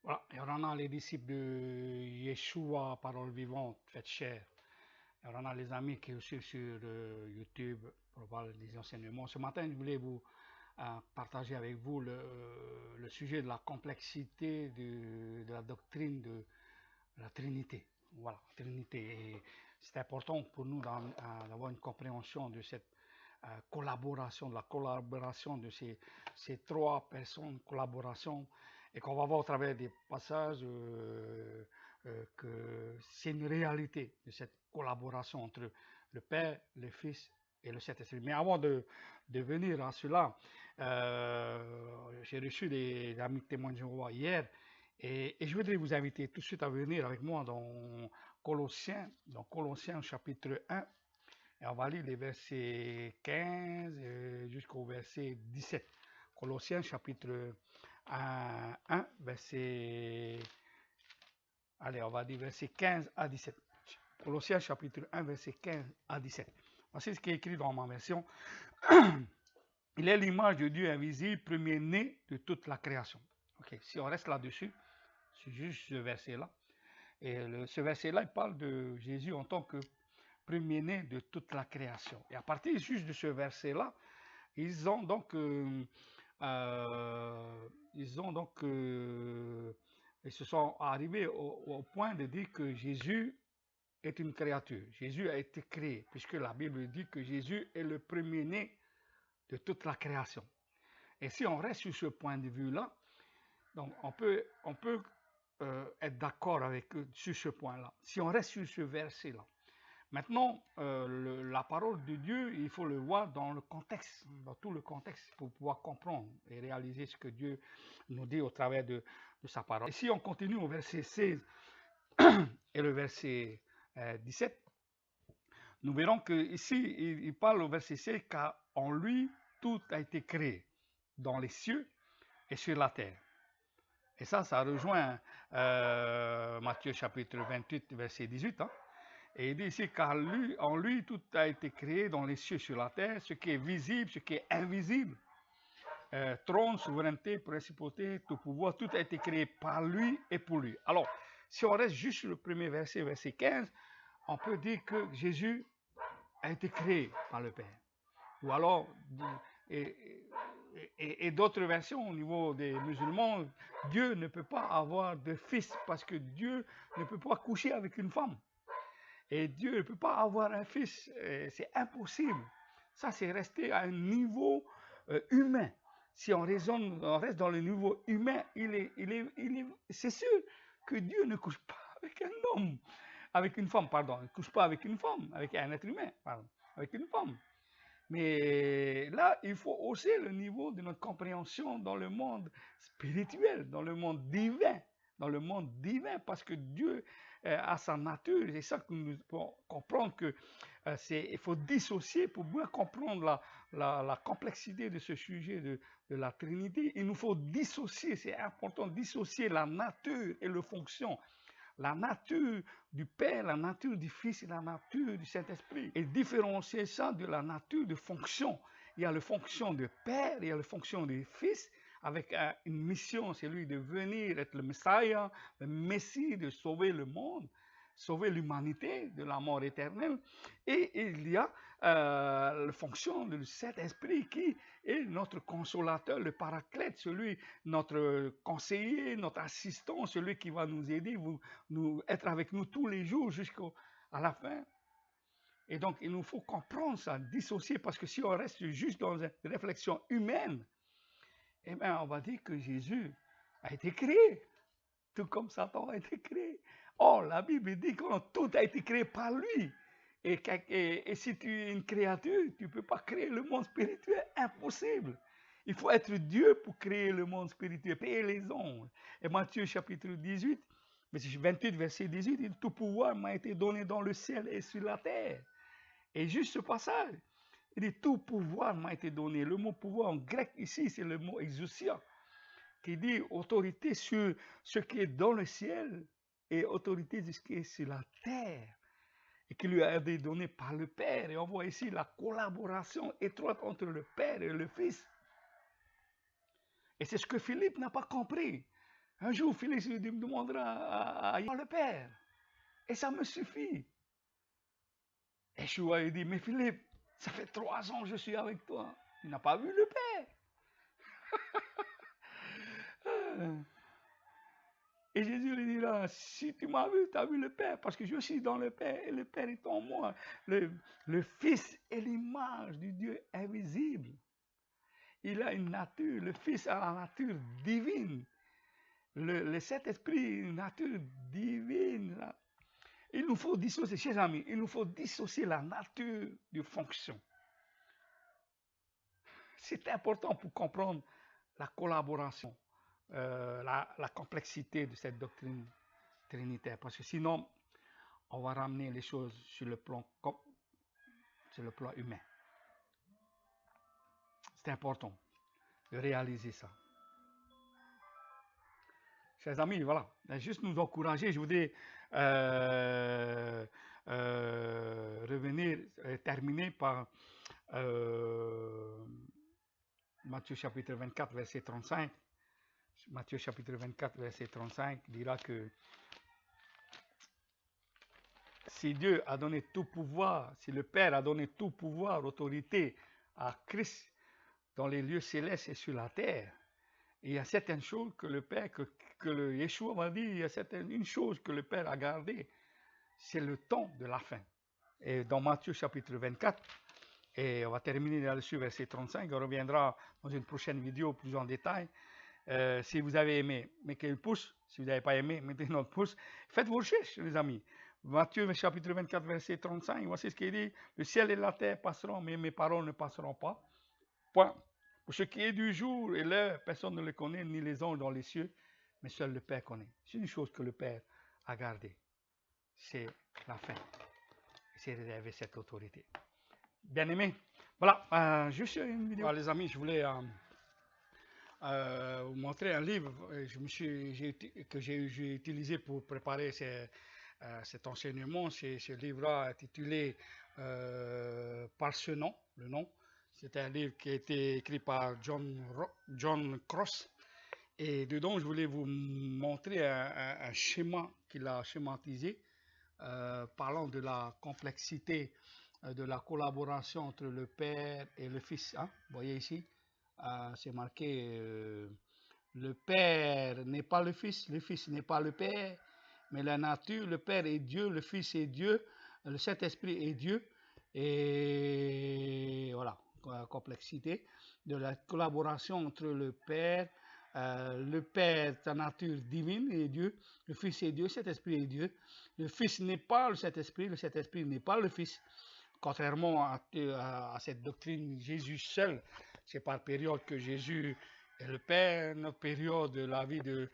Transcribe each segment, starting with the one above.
Voilà, et on en a les disciples de Yeshua, parole vivante, faite chair. Et on en a les amis qui suivent sur YouTube pour voir des enseignements. Ce matin, je voulais vous partager avec vous le sujet de la complexité de la doctrine de la Trinité. Voilà, Trinité. Et c'est important pour nous d'avoir une compréhension de cette collaboration, de la collaboration de ces trois personnes, collaboration, et qu'on va voir au travers des passages que c'est une réalité de cette collaboration entre le Père, le Fils et le Saint-Esprit. Mais avant de venir à cela, j'ai reçu des amis témoins de Jéhovah hier, et je voudrais vous inviter tout de suite à venir avec moi dans Colossiens chapitre 1, et on va lire les versets 15 jusqu'au verset 17. Colossiens chapitre 1, verset... Allez, on va dire verset 15 à 17. Colossiens chapitre 1, verset 15 à 17. Voici ce qui est écrit dans ma version. Il est l'image de Dieu invisible, premier-né de toute la création. Ok, si on reste là-dessus, c'est juste ce verset-là. Et ce verset-là, il parle de Jésus en tant que premier-né de toute la création. Et à partir juste de ce verset-là, ils ont donc, ils se sont arrivés au point de dire que Jésus est une créature. Jésus a été créé, puisque la Bible dit que Jésus est le premier-né de toute la création. Et si on reste sur ce point de vue-là, donc on peut être d'accord avec eux sur ce point-là. Si on reste sur ce verset-là. Maintenant, la parole de Dieu, il faut le voir dans le contexte, dans tout le contexte, pour pouvoir comprendre et réaliser ce que Dieu nous dit au travers de sa parole. Et si on continue au verset 16 et le verset 17, nous verrons qu'ici, il parle au verset 16, car en lui, tout a été créé, dans les cieux et sur la terre. Et ça rejoint Matthieu chapitre 28, verset 18. Hein. Et il dit ici qu'en lui, tout a été créé dans les cieux, sur la terre, ce qui est visible, ce qui est invisible. Trône, souveraineté, principauté, tout pouvoir, tout a été créé par lui et pour lui. Alors, si on reste juste sur le premier verset, verset 15, on peut dire que Jésus a été créé par le Père. Ou alors, et d'autres versions au niveau des musulmans, Dieu ne peut pas avoir de fils parce que Dieu ne peut pas coucher avec une femme. Et Dieu ne peut pas avoir un fils, c'est impossible. Ça, c'est resté à un niveau humain. Si on raisonne, on reste dans le niveau humain, c'est sûr que Dieu ne couche pas avec un homme, avec une femme, pardon. Il ne couche pas avec une femme, avec un être humain, pardon, avec une femme. Mais là, il faut hausser le niveau de notre compréhension dans le monde spirituel, dans le monde divin. Dans le monde divin, parce que Dieu a sa nature. C'est ça que nous devons comprendre que il faut dissocier pour bien comprendre la complexité de ce sujet de la Trinité. Il nous faut dissocier, c'est important, dissocier la nature et la fonction. La nature du Père, la nature du Fils et la nature du Saint-Esprit. Et différencier ça de la nature de fonction. Il y a la fonction de Père, il y a la fonction du Fils, avec une mission, c'est lui de venir être le Messiah, le Messie, de sauver le monde, sauver l'humanité de la mort éternelle. Et il y a la fonction du Saint-Esprit qui est notre consolateur, le paraclète, celui, notre conseiller, notre assistant, celui qui va nous aider, être avec nous tous les jours jusqu'à la fin. Et donc, il nous faut comprendre ça, dissocier, parce que si on reste juste dans une réflexion humaine, eh bien, on va dire que Jésus a été créé, tout comme Satan a été créé. Or, la Bible dit que tout a été créé par lui. Et si tu es une créature, tu ne peux pas créer le monde spirituel, impossible. Il faut être Dieu pour créer le monde spirituel, payer les anges. Et Matthieu chapitre 18, 28, verset 18, il dit, tout pouvoir m'a été donné dans le ciel et sur la terre. Et juste ce passage, il dit, tout pouvoir m'a été donné. Le mot pouvoir en grec ici, c'est le mot exousia, qui dit autorité sur ce qui est dans le ciel et autorité sur ce qui est sur la terre, et qui lui a été donné par le Père. Et on voit ici la collaboration étroite entre le Père et le Fils. Et c'est ce que Philippe n'a pas compris. Un jour, Félix me demandera à le Père. Et ça me suffit. Et Yeshua lui dit, mais Philippe, ça fait 3 ans que je suis avec toi. Tu n'as pas vu le Père. Et Jésus lui dira, si tu m'as vu, tu as vu le Père, parce que je suis dans le Père et le Père est en moi. Le Fils est l'image du Dieu invisible. Il a une nature, le Fils a la nature divine. Le Saint-Esprit, une nature divine. Il nous faut dissocier, chers amis, il nous faut dissocier la nature de fonction. C'est important pour comprendre la collaboration, la complexité de cette doctrine trinitaire, parce que sinon, on va ramener les choses sur le plan humain. C'est important de réaliser ça. Chers amis, voilà, juste nous encourager, je voudrais terminer par Matthieu chapitre 24, verset 35. Matthieu chapitre 24, verset 35 dira que si Dieu a donné tout pouvoir, si le Père a donné tout pouvoir, autorité à Christ dans les lieux célestes et sur la terre, il y a certaines choses que le Père, que le Yeshua m'a dit, il y a une chose que le Père a gardée, c'est le temps de la fin. Et dans Matthieu chapitre 24, et on va terminer là-dessus, verset 35, on reviendra dans une prochaine vidéo plus en détail. Si vous avez aimé, mettez le pouce. Si vous n'avez pas aimé, mettez notre pouce. Faites vos recherches, les amis. Matthieu chapitre 24, verset 35, voici ce qu'il dit. Le ciel et la terre passeront, mais mes paroles ne passeront pas. Point. Pour ce qui est du jour et l'heure, personne ne le connaît, ni les anges dans les cieux, mais seul le Père connaît. C'est une chose que le Père a gardée. C'est la fin. C'est réservé cette autorité. Bien aimé. Voilà, juste une vidéo. Voilà, les amis, je voulais vous montrer un livre que j'ai utilisé pour préparer cet enseignement. C'est ce livre-là intitulé Par ce nom, le nom. C'est un livre qui a été écrit par John Cross. Et dedans, je voulais vous montrer un schéma qu'il a schématisé, parlant de la complexité de la collaboration entre le Père et le Fils. Hein? Vous voyez ici, c'est marqué le Père n'est pas le Fils n'est pas le Père, mais la nature, le Père est Dieu, le Fils est Dieu, le Saint-Esprit est Dieu. Et voilà, la complexité de la collaboration entre le Père, sa nature divine est Dieu, le Fils est Dieu, le Saint-Esprit est Dieu. Le Fils n'est pas le Saint-Esprit n'est pas le Fils. Contrairement à cette doctrine, Jésus seul, c'est par période que Jésus est le Père, notre période de la vie de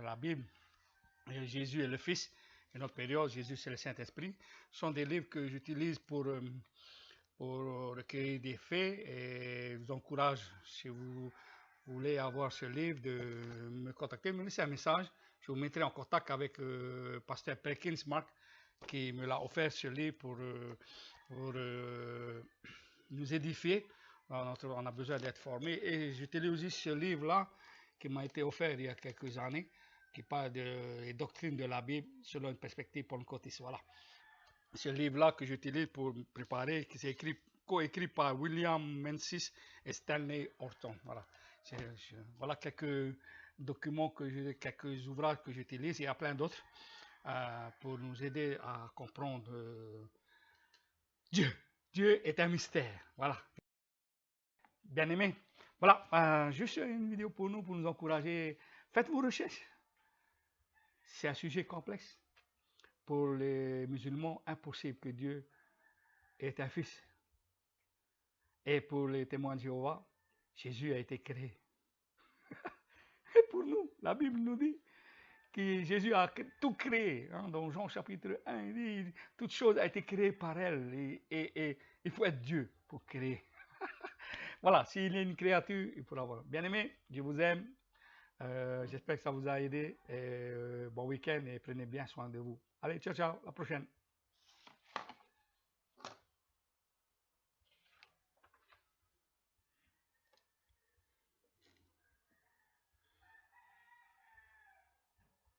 la Bible, Jésus est le Fils, et notre période, Jésus c'est le Saint-Esprit, sont des livres que j'utilise pour recueillir des faits, et je vous encourage, si vous voulez avoir ce livre, de me contacter, me laisser un message, je vous mettrai en contact avec Pasteur Perkins Mark, qui me l'a offert ce livre pour nous édifier. On a besoin d'être formés. Et j'utilise aussi ce livre-là qui m'a été offert il y a quelques années, qui parle des doctrines de la Bible selon une perspective pentecôtiste. Voilà. Ce livre-là que j'utilise pour me préparer, qui s'est coécrit par William Menzies et Stanley Horton. Voilà. Voilà quelques documents, quelques ouvrages que j'utilise. Il y a plein d'autres. Pour nous aider à comprendre Dieu. Dieu est un mystère. Voilà. Bien aimé. Voilà, juste une vidéo pour nous encourager. Faites vos recherches. C'est un sujet complexe. Pour les musulmans, impossible que Dieu ait un fils. Et pour les témoins de Jéhovah, Jésus a été créé. Et pour nous, la Bible nous dit que Jésus a tout créé. Hein, dans Jean chapitre 1, il dit toute chose a été créée par elle. Et il faut être Dieu pour créer. Voilà, s'il y a une créature, il faut l'avoir. Bien aimé, je vous aime. J'espère que ça vous a aidé. Bon week-end et prenez bien soin de vous. Allez, ciao, ciao, à la prochaine.